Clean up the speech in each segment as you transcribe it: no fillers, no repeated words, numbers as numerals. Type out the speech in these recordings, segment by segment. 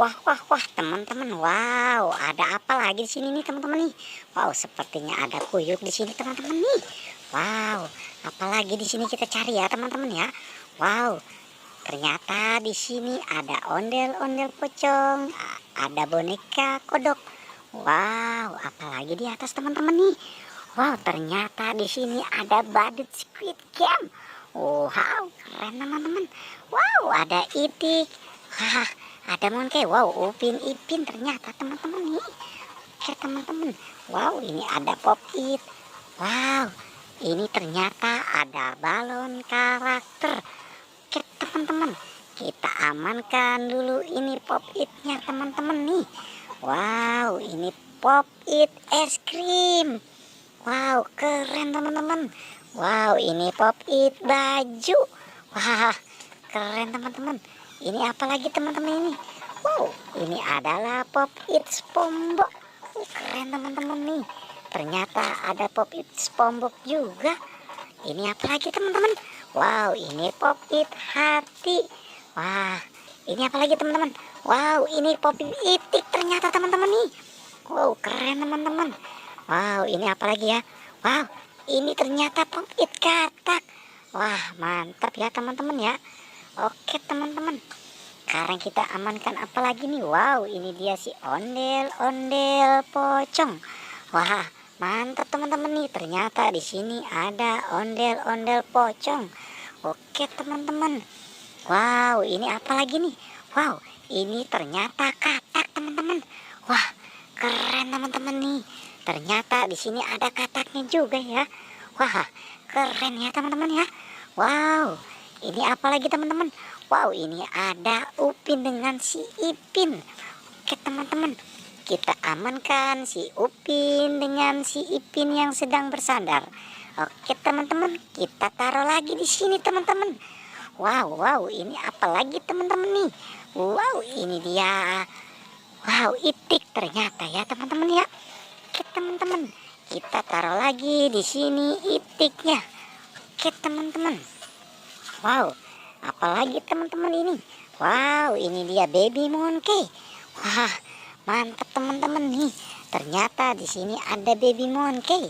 Wah, wah, wah, teman-teman. Wow, ada apa lagi di sini nih, teman-teman nih? Wow, sepertinya ada kuyuk di sini, teman-teman nih. Wow, apalagi di sini kita cari ya, teman-teman ya. Wow, ternyata di sini ada ondel-ondel pocong, ada boneka kodok. Wow, apalagi di atas, teman-teman nih. Wow, ternyata di sini ada badut Squid Game. Wow, keren, teman-teman. Wow, ada itik. Hah, ada monkey. Wow, Upin Ipin ternyata, teman-teman nih. Oke, teman-teman. Wow, ini ada pop it. Wow, ini ternyata ada balon karakter. Oke, teman-teman. Kita amankan dulu ini pop itnya, teman-teman nih. Wow, ini pop it es krim. Wow, keren, teman-teman. Wow, ini pop it baju. Wah, keren, teman-teman. Ini apa lagi, teman-teman ini? Wow, ini adalah pop it SpongeBob. Keren, teman-teman nih. Ternyata ada pop it SpongeBob juga. Ini apa lagi, teman-teman? Wow, ini pop it hati. Wah, ini apa lagi, teman-teman? Wow, ini pop it itik ternyata, teman-teman nih. Wow, keren, teman-teman. Wow, ini apa lagi ya? Wow, ini ternyata pop it katak. Wah, mantap ya, teman-teman ya. Oke, teman-teman. Sekarang kita amankan apa lagi nih? Wow, ini dia si ondel-ondel pocong. Wah, mantap, teman-teman nih. Ternyata di sini ada ondel-ondel pocong. Oke, teman-teman. Wow, ini apa lagi nih? Wow, ini ternyata katak, teman-teman. Wah, keren, teman-teman nih. Ternyata di sini ada kataknya juga ya. Wah, keren ya, teman-teman ya. Wow, ini apa lagi, teman-teman? Wow, ini ada Upin dengan si Ipin. Oke, teman-teman. Kita amankan si Upin dengan si Ipin yang sedang bersandar. Oke, teman-teman. Kita taruh lagi di sini, teman-teman. Wow, wow, ini apa lagi, teman-teman nih? Wow, ini dia. Wow, itik ternyata ya, teman-teman ya. Oke, teman-teman. Kita taruh lagi di sini itiknya. Oke, teman-teman. Wow, apalagi, teman-teman ini? Wow, ini dia baby monkey. Wah, mantap, teman-teman nih. Ternyata di sini ada baby monkey.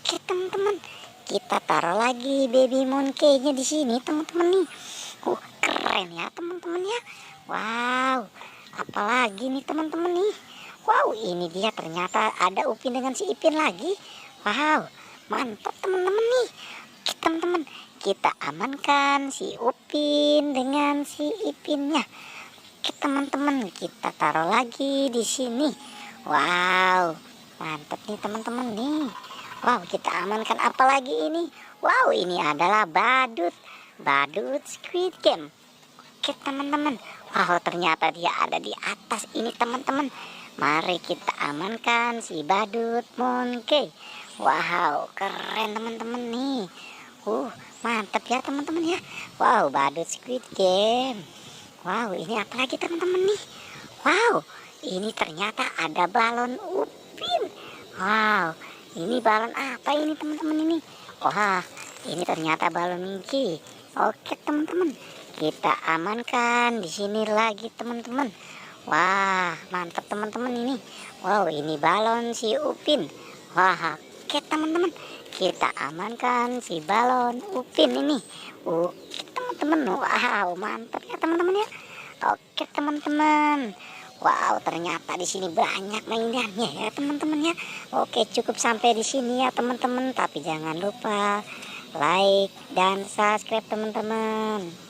Oke, teman-teman. Kita taruh lagi baby monkey-nya di sini, teman-teman nih. Keren ya, teman-teman ya. Wow, apalagi nih, teman-teman nih? Wow, ini dia ternyata ada Upin dengan si Ipin lagi. Wow, mantap, teman-teman nih. Oke, teman-teman. Kita amankan si Upin dengan si Ipinnya. Oke, teman-teman, kita taruh lagi di sini. Wow, mantap nih, teman-teman nih. Wow, kita amankan apa lagi ini? Wow, ini adalah badut Squid Game. Oke, teman-teman. Wow, ternyata dia ada di atas ini, teman-teman. Mari kita amankan si badut monkey. Wow, keren, teman-teman nih. Mantap ya, teman-teman ya. Wow, badut Squid Game. Wow, ini apa lagi, teman-teman nih? Wow, ini ternyata ada balon Upin. Wow, ini balon apa ini, teman-teman ini? Wah, ini ternyata balon Minci. Oke, teman-teman. Kita amankan di sini lagi, teman-teman. Wah, mantap, teman-teman ini. Wow, ini balon si Upin. Wah, oke, teman-teman. Kita amankan si balon Upin ini. Oke, teman-teman. Wow, mantap ya, teman-teman ya. Oke, teman-teman. Wow, ternyata di sini banyak mainannya ya, teman-teman ya. Oke, cukup sampai di sini ya, teman-teman. Tapi jangan lupa like dan subscribe, teman-teman.